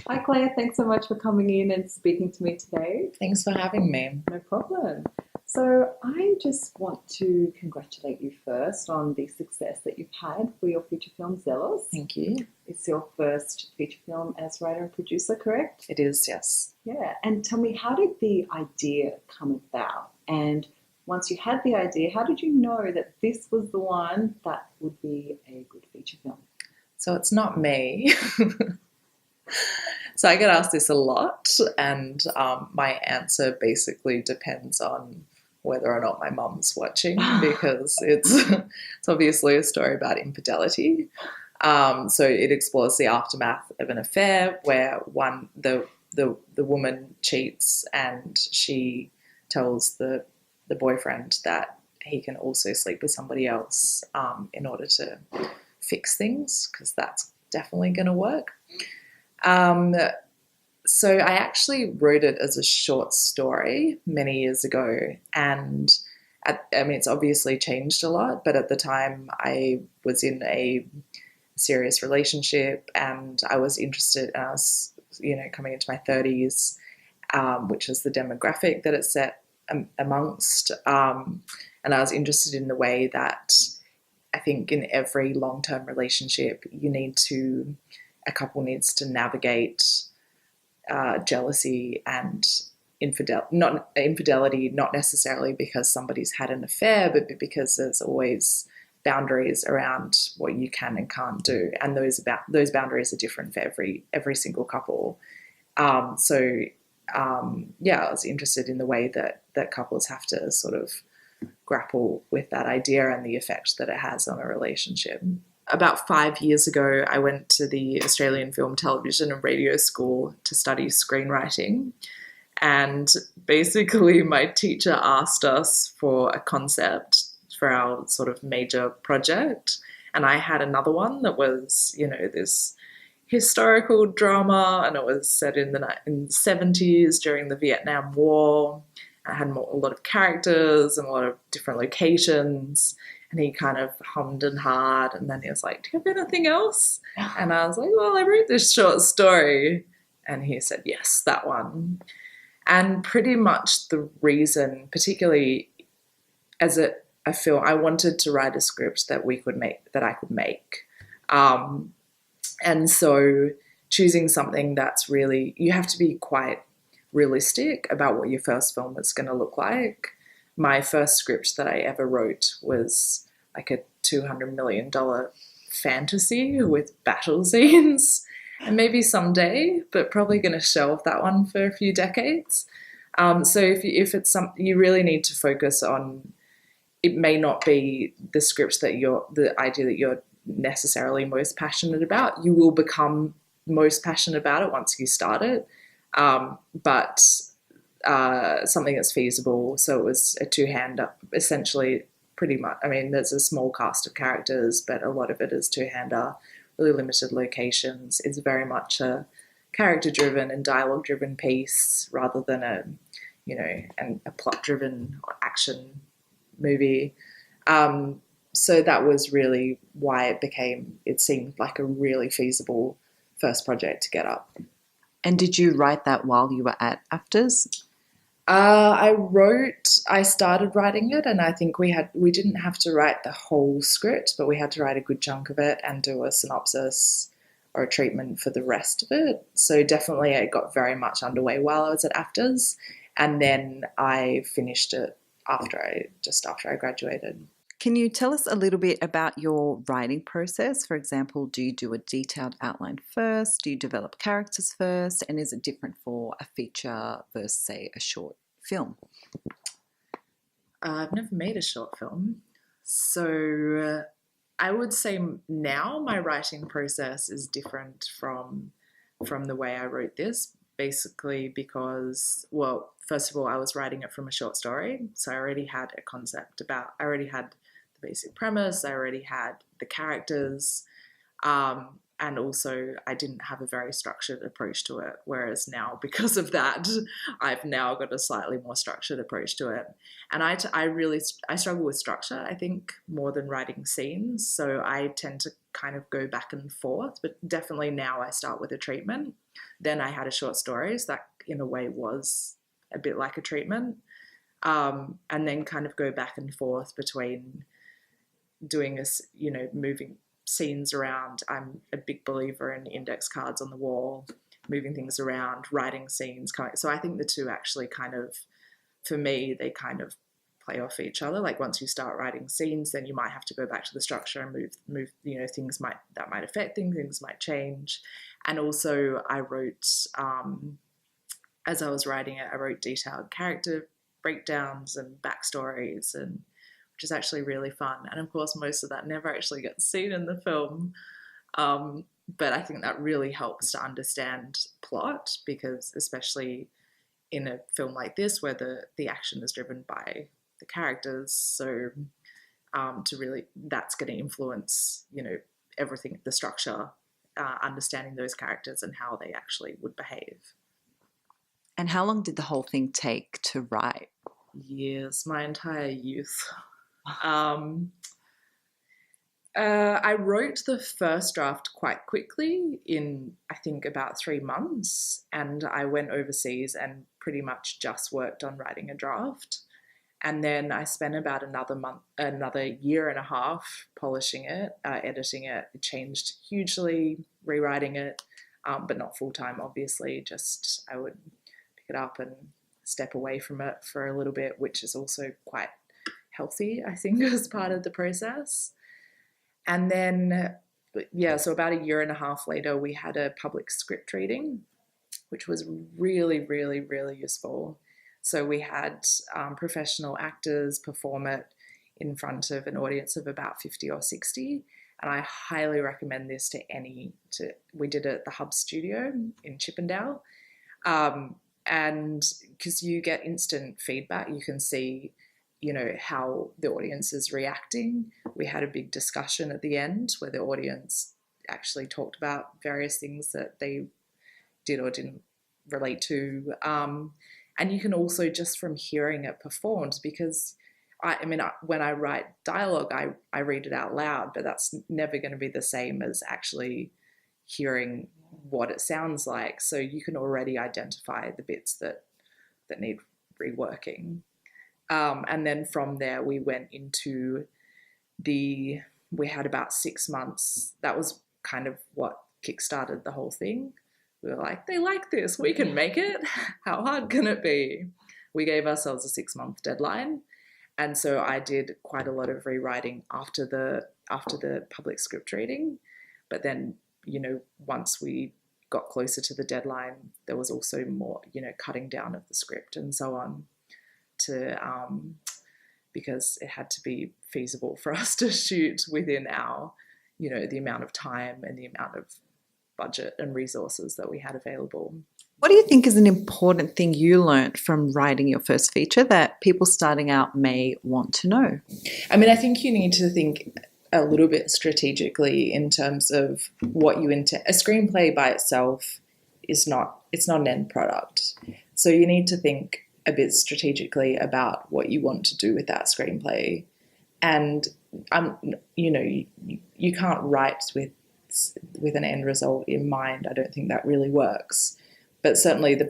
Hi Claire, thanks so much for coming in and speaking to me today. Thanks for having me. No problem. So, I just want to congratulate you first on the success that you've had for your feature film Zelos. Thank you. It's your first feature film as writer and producer, correct? It is, yes. Yeah, and tell me, how did the idea come about? And once you had the idea, how did you know that this was the one that would be a good feature film? So it's not me. So I get asked this a lot, and my answer basically depends on whether or not my mum's watching, because it's obviously a story about infidelity. So it explores the aftermath of an affair where the woman cheats, and she tells the boyfriend that he can also sleep with somebody else in order to fix things, because that's definitely going to work. Um, so I actually wrote it as a short story many years ago, and it's obviously changed a lot, but at the time I was in a serious relationship, and I was interested, and I was, coming into my 30s, which is the demographic that it's set amongst, and I was interested in the way that I think in every long-term relationship a couple needs to navigate jealousy and not infidelity, not necessarily because somebody's had an affair, but because there's always boundaries around what you can and can't do, and those boundaries are different for every single couple. I was interested in the way that couples have to sort of grapple with that idea and the effect that it has on a relationship. About 5 years ago, I went to the Australian Film, Television and Radio School to study screenwriting. And basically, my teacher asked us for a concept for our sort of major project. And I had another one that was, this historical drama, and it was set in the 70s during the Vietnam War. I had a lot of characters and a lot of different locations. And he kind of hummed and hawed, and then he was like, "Do you have anything else?" And I was like, "Well, I wrote this short story." And he said, "Yes, that one." And pretty much the reason, particularly as a film, I wanted to write a script that I could make. And so choosing something that's really, you have to be quite realistic about what your first film is going to look like. My first script that I ever wrote was like a $200 million fantasy with battle scenes, and maybe someday, but probably going to shelve that one for a few decades. So if it's something you really need to focus on, it may not be the idea that you're necessarily most passionate about. You will become most passionate about it once you start it, but something that's feasible. So it was a two-hander, essentially, pretty much. I mean, there's a small cast of characters, but a lot of it is two-hander, really limited locations. It's very much a character-driven and dialogue-driven piece rather than a plot-driven action movie. So that was really why it seemed like a really feasible first project to get up. And did you write that while you were at AFTRS? I started writing it, and I think we didn't have to write the whole script, but we had to write a good chunk of it and do a synopsis or a treatment for the rest of it. So definitely it got very much underway while I was at AFTRS, and then I finished it after I graduated. Can you tell us a little bit about your writing process? For example, do you do a detailed outline first? Do you develop characters first? And is it different for a feature versus, say, a short film? I've never made a short film. So I would say now my writing process is different from the way I wrote this, basically because, well, first of all, I was writing it from a short story. So I already had I already had basic premise, I already had the characters, and also I didn't have a very structured approach to it, whereas now, because of that, I've now got a slightly more structured approach to it. And I struggle with structure, I think, more than writing scenes, so I tend to kind of go back and forth, but definitely now I start with a treatment. Then I had a short story, so that in a way was a bit like a treatment. And then kind of go back and forth between doing this, moving scenes around. I'm a big believer in index cards on the wall, moving things around, writing scenes. So I think the two actually kind of, for me, they kind of play off each other. Like once you start writing scenes, then you might have to go back to the structure and move, things might affect things might change. And also I wrote, as I was writing it, I wrote detailed character breakdowns and backstories, and which is actually really fun. And of course, most of that never actually gets seen in the film. But I think that really helps to understand plot, because especially in a film like this where the action is driven by the characters, so to really, that's going to influence, everything, the structure, understanding those characters and how they actually would behave. And how long did the whole thing take to write? Years, my entire youth. I wrote the first draft quite quickly in, I think, about 3 months, and I went overseas and pretty much just worked on writing a draft. And then I spent about another year and a half polishing it, editing it. It changed hugely, rewriting it, but not full-time, obviously. Just I would pick it up and step away from it for a little bit, which is also quite healthy, I think, as part of the process. And then, so about a year and a half later, we had a public script reading, which was really, really, really useful. So we had professional actors perform it in front of an audience of about 50 or 60. And I highly recommend this we did it at the Hub Studio in Chippendale. And because you get instant feedback, you can see, how the audience is reacting. We had a big discussion at the end where the audience actually talked about various things that they did or didn't relate to. And you can also, just from hearing it performed, because when I write dialogue, I read it out loud, but that's never going to be the same as actually hearing what it sounds like. So you can already identify the bits that need reworking. And then from there, we went into we had about 6 months. That was kind of what kickstarted the whole thing. We were like, they like this, we can make it. How hard can it be? We gave ourselves a 6-month deadline. And so I did quite a lot of rewriting after the public script reading. But then, once we got closer to the deadline, there was also more, cutting down of the script and so on, because it had to be feasible for us to shoot within our, the amount of time and the amount of budget and resources that we had available. What do you think is an important thing you learnt from writing your first feature that people starting out may want to know? I think you need to think a little bit strategically in terms of what you intend. A screenplay by itself it's not an end product. So you need to think a bit strategically about what you want to do with that screenplay. And you can't write with an end result in mind. I don't think that really works. But certainly,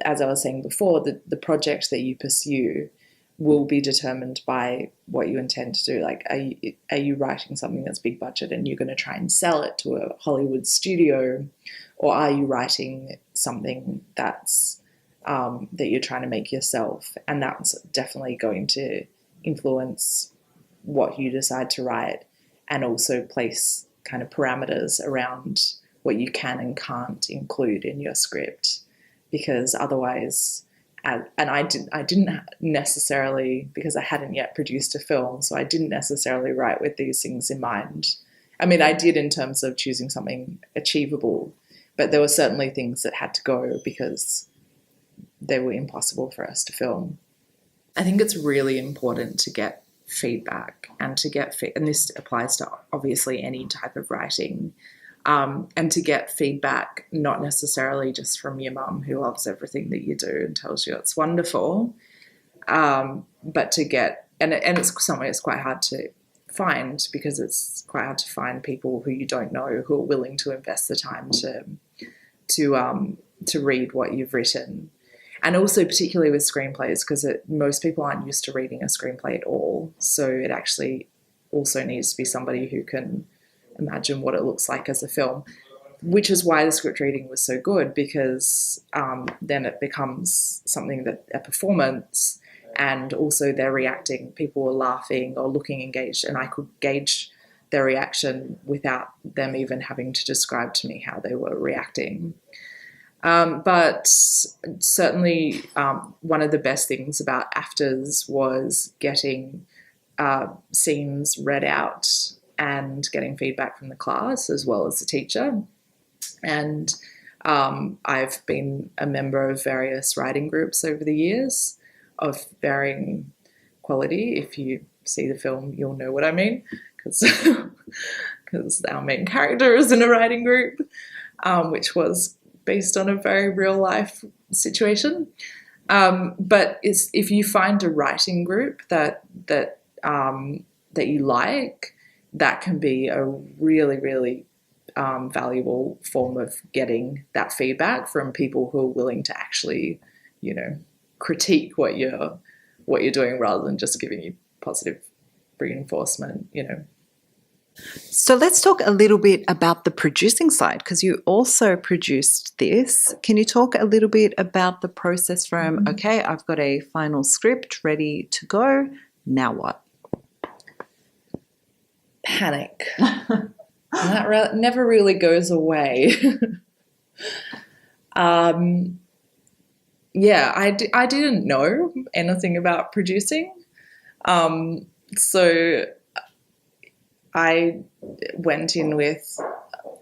as I was saying before, the project that you pursue will be determined by what you intend to do. Like, are you writing something that's big budget and you're going to try and sell it to a Hollywood studio, or are you writing something that's that you're trying to make yourself? And that's definitely going to influence what you decide to write, and also place kind of parameters around what you can and can't include in your script, because otherwise, and I didn't necessarily, because I hadn't yet produced a film, so I didn't necessarily write with these things in mind. I did in terms of choosing something achievable, but there were certainly things that had to go because they were impossible for us to film. I think it's really important to get feedback and and this applies to obviously any type of writing, and to get feedback not necessarily just from your mum who loves everything that you do and tells you it's wonderful, but to get, and it's somewhere it's quite hard to find, because it's quite hard to find people who you don't know who are willing to invest the time to to read what you've written. And also particularly with screenplays, because most people aren't used to reading a screenplay at all. So it actually also needs to be somebody who can imagine what it looks like as a film, which is why the script reading was so good, because then it becomes something that a performance, and also they're reacting. People were laughing or looking engaged, and I could gauge their reaction without them even having to describe to me how they were reacting. But certainly one of the best things about AFTRS was getting scenes read out and getting feedback from the class as well as the teacher. And I've been a member of various writing groups over the years of varying quality. If you see the film, you'll know what I mean, because our main character is in a writing group, which was based on a very real life situation. But if you find a writing group that you like, that can be a really, really valuable form of getting that feedback from people who are willing to actually, critique what you're doing rather than just giving you positive reinforcement, So let's talk a little bit about the producing side, because you also produced this. Can you talk a little bit about the process from, okay, I've got a final script ready to go, now what? Panic. That never really goes away. I didn't know anything about producing. So I went in with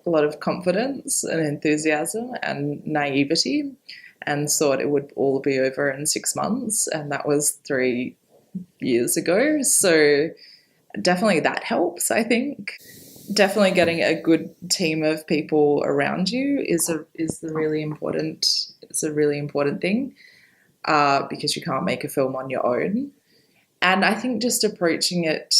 a lot of confidence and enthusiasm and naivety and thought it would all be over in 6 months, and that was 3 years ago. So definitely that helps, I think. Definitely getting a good team of people around you is a really important thing, because you can't make a film on your own. And I think just approaching it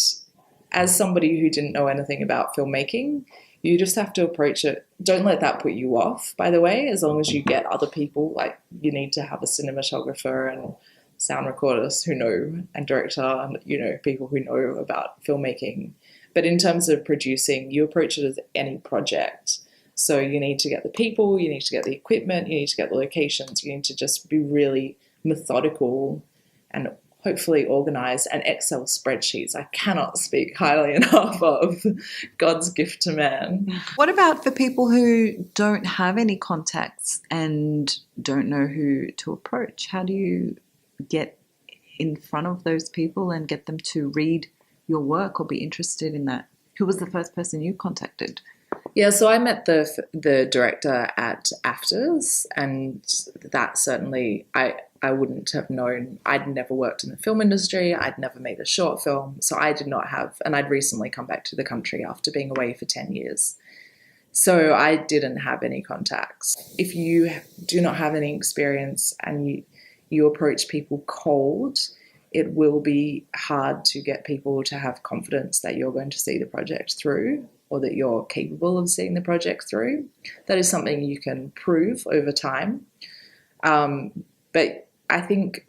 as somebody who didn't know anything about filmmaking, you just have to approach it. Don't let that put you off, by the way, as long as you get other people. Like, you need to have a cinematographer and sound recorders who know, and director, and, people who know about filmmaking. But in terms of producing, you approach it as any project. So you need to get the people, you need to get the equipment, you need to get the locations, you need to just be really methodical and hopefully organized, and Excel spreadsheets. I cannot speak highly enough of God's gift to man. What about for people who don't have any contacts and don't know who to approach? How do you get in front of those people and get them to read your work or be interested in that? Who was the first person you contacted? Yeah, so I met the director at AFTRS, and that certainly I wouldn't have known. I'd never worked in the film industry. I'd never made a short film. So I did not have, and I'd recently come back to the country after being away for 10 years. So I didn't have any contacts. If you do not have any experience and you approach people cold, it will be hard to get people to have confidence that you're going to see the project through, or that you're capable of seeing the project through. That is something you can prove over time. But I think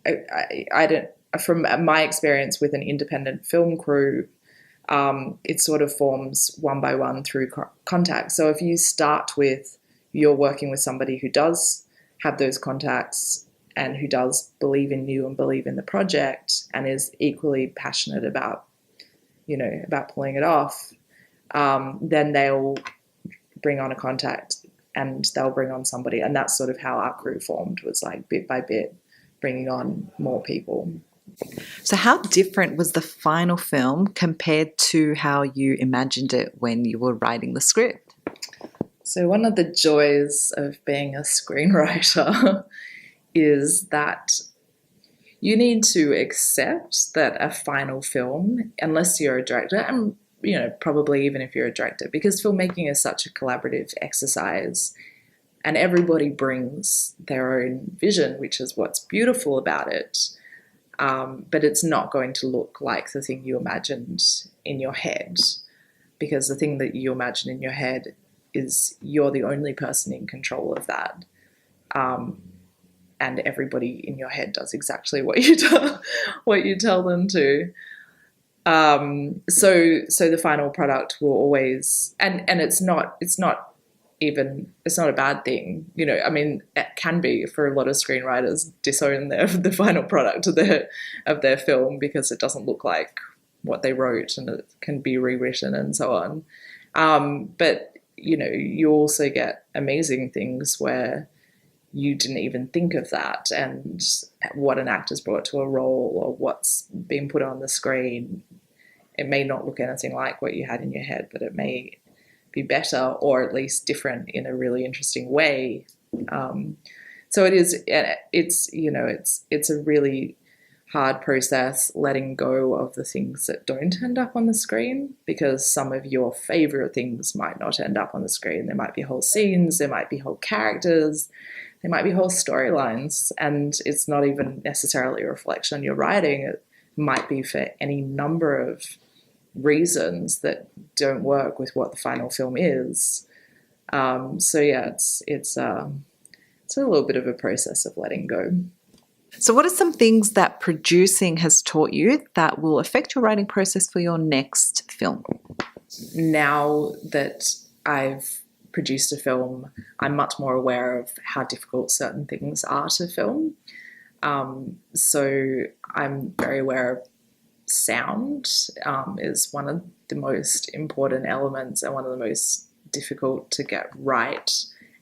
I don't, from my experience with an independent film crew, it sort of forms one by one through contact. So if you start with, you're working with somebody who does have those contacts and who does believe in you and believe in the project and is equally passionate about, about pulling it off, then they'll bring on a contact and they'll bring on somebody. And that's sort of how our crew formed, was like bit by bit bringing on more people. So how different was the final film compared to how you imagined it when you were writing the script? So one of the joys of being a screenwriter is that you need to accept that a final film, unless you're a director, and probably even if you're a director, because filmmaking is such a collaborative exercise and everybody brings their own vision, which is what's beautiful about it. But it's not going to look like the thing you imagined in your head, because the thing that you imagine in your head is you're the only person in control of that. And everybody in your head does exactly what you tell them to. So the final product will always, and it's not a bad thing, you know. I mean, it can be for a lot of screenwriters disown the final product of their film because it doesn't look like what they wrote, and it can be rewritten and so on. But you know, you also get amazing things where you didn't even think of that, and what an actor's brought to a role or what's been put on the screen. It may not look anything like what you had in your head, but it may be better or at least different in a really interesting way. So it's a really hard process letting go of the things that don't end up on the screen, because some of your favorite things might not end up on the screen. There might be whole scenes, there might be whole characters, there might be whole storylines, and it's not even necessarily a reflection on your writing. It might be for any number of reasons that don't work with what the final film is. So yeah, it's a little bit of a process of letting go. So what are some things that producing has taught you that will affect your writing process for your next film? Now that I've produced a film, I'm much more aware of how difficult certain things are to film. So I'm very aware of sound is one of the most important elements and one of the most difficult to get right,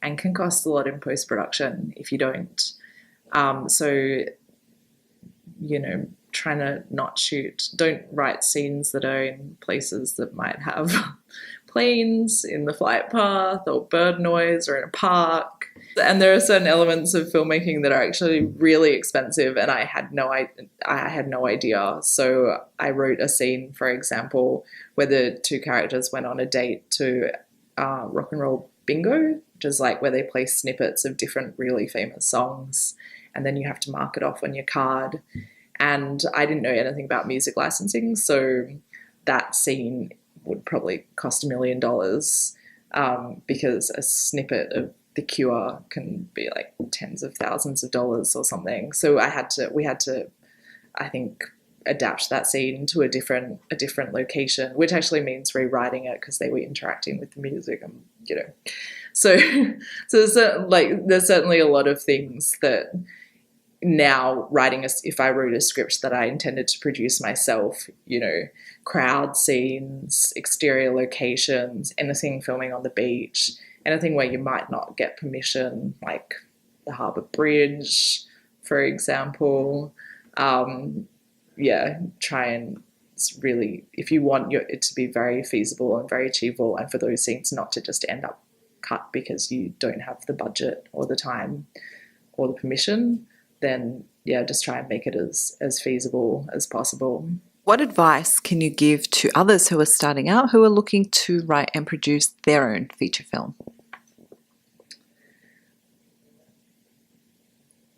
and can cost a lot in post-production if you don't. So, you know, trying to don't write scenes that are in places that might have planes in the flight path or bird noise or in a park. And there are certain elements of filmmaking that are actually really expensive, and I had no idea. So I wrote a scene, for example, where the two characters went on a date to rock and roll bingo, which is like where they play snippets of different really famous songs, and then you have to mark it off on your card. And I didn't know anything about music licensing, so that scene would probably cost $1 million, because a snippet of The Cure can be like tens of thousands of dollars or something. So we had to, I think, adapt that scene to a different location, which actually means rewriting it because they were interacting with the music, and you know. So there's certainly a lot of things that now if I wrote a script that I intended to produce myself, you know, crowd scenes, exterior locations, anything filming on the beach, anything where you might not get permission, like the Harbour Bridge, for example. Try and really, if you want it to be very feasible and very achievable, and for those scenes not to just end up cut because you don't have the budget or the time or the permission, then yeah, just try and make it as feasible as possible. What advice can you give to others who are starting out, who are looking to write and produce their own feature film?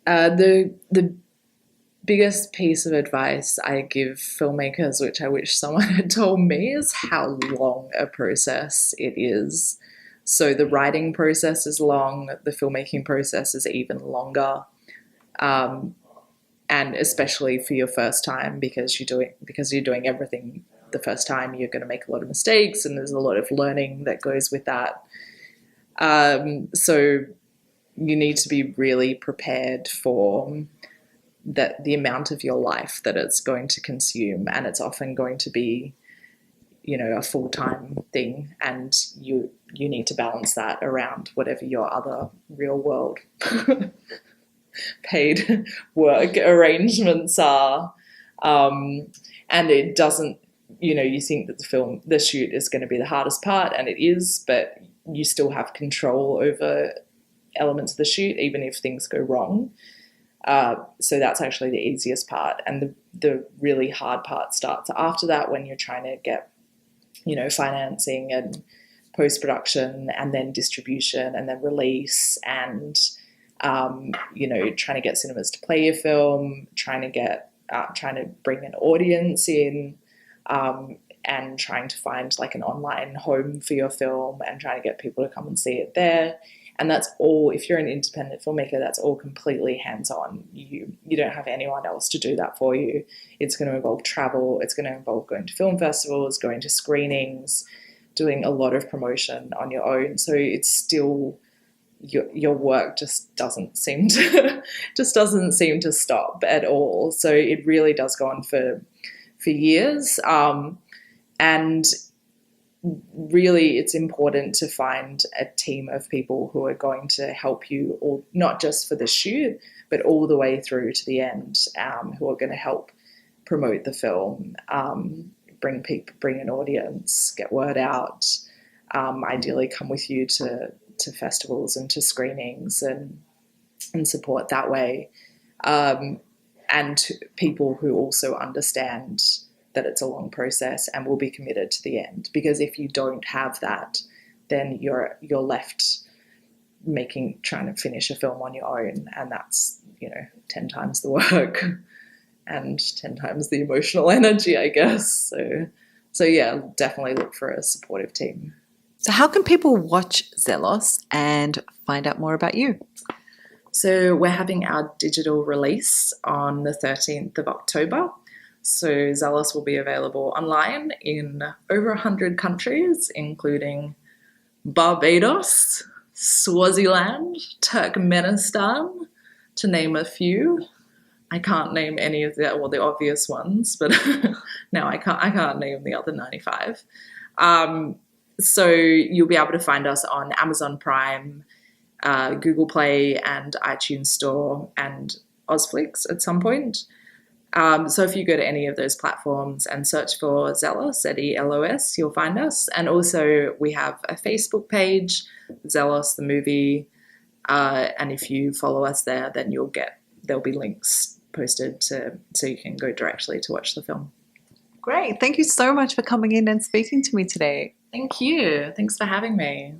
The biggest piece of advice I give filmmakers, which I wish someone had told me, is how long a process it is. So the writing process is long, the filmmaking process is even longer. And especially for your first time, because you're doing everything the first time, you're going to make a lot of mistakes, and there's a lot of learning that goes with that. So you need to be really prepared for the amount of your life that it's going to consume, and it's often going to be, you know, a full-time thing, and you need to balance that around whatever your other real world paid work arrangements are. And it doesn't, you know, you think that the shoot is going to be the hardest part, and it is, but you still have control over elements of the shoot, even if things go wrong. So that's actually the easiest part. And the really hard part starts after that, when you're trying to get, you know, financing and post-production and then distribution and then release and, you know, trying to get cinemas to play your film, trying to bring an audience in. and trying to find like an online home for your film and trying to get people to come and see it there. And that's all, if you're an independent filmmaker, that's all completely hands-on. You don't have anyone else to do that for you. It's going to involve travel. It's going to involve going to film festivals, going to screenings, doing a lot of promotion on your own. So it's still, your work just doesn't seem to stop at all. So it really does go on for years. And really, it's important to find a team of people who are going to help you, all, not just for the shoot, but all the way through to the end, who are going to help promote the film, bring an audience, get word out, ideally come with you to festivals and to screenings and support that way, and people who also understand that it's a long process and will be committed to the end. Because if you don't have that, then you're left trying to finish a film on your own, and that's 10 times the work and 10 times the emotional energy, I guess. So yeah, definitely look for a supportive team. So how can people watch Zelos and find out more about you? So we're having our digital release on the 13th of October. So Zelos will be available online in over 100 countries, including Barbados, Swaziland, Turkmenistan, to name a few. I can't name any of the obvious ones, but no, I can't name the other 95. So you'll be able to find us on Amazon Prime, Google Play and iTunes Store, and Ozflix at some point. So if you go to any of those platforms and search for Zelos, Zelos, you'll find us. And also we have a Facebook page, Zelos the movie. And if you follow us there, then there'll be links posted so you can go directly to watch the film. Great. Thank you so much for coming in and speaking to me today. Thank you. Thanks for having me.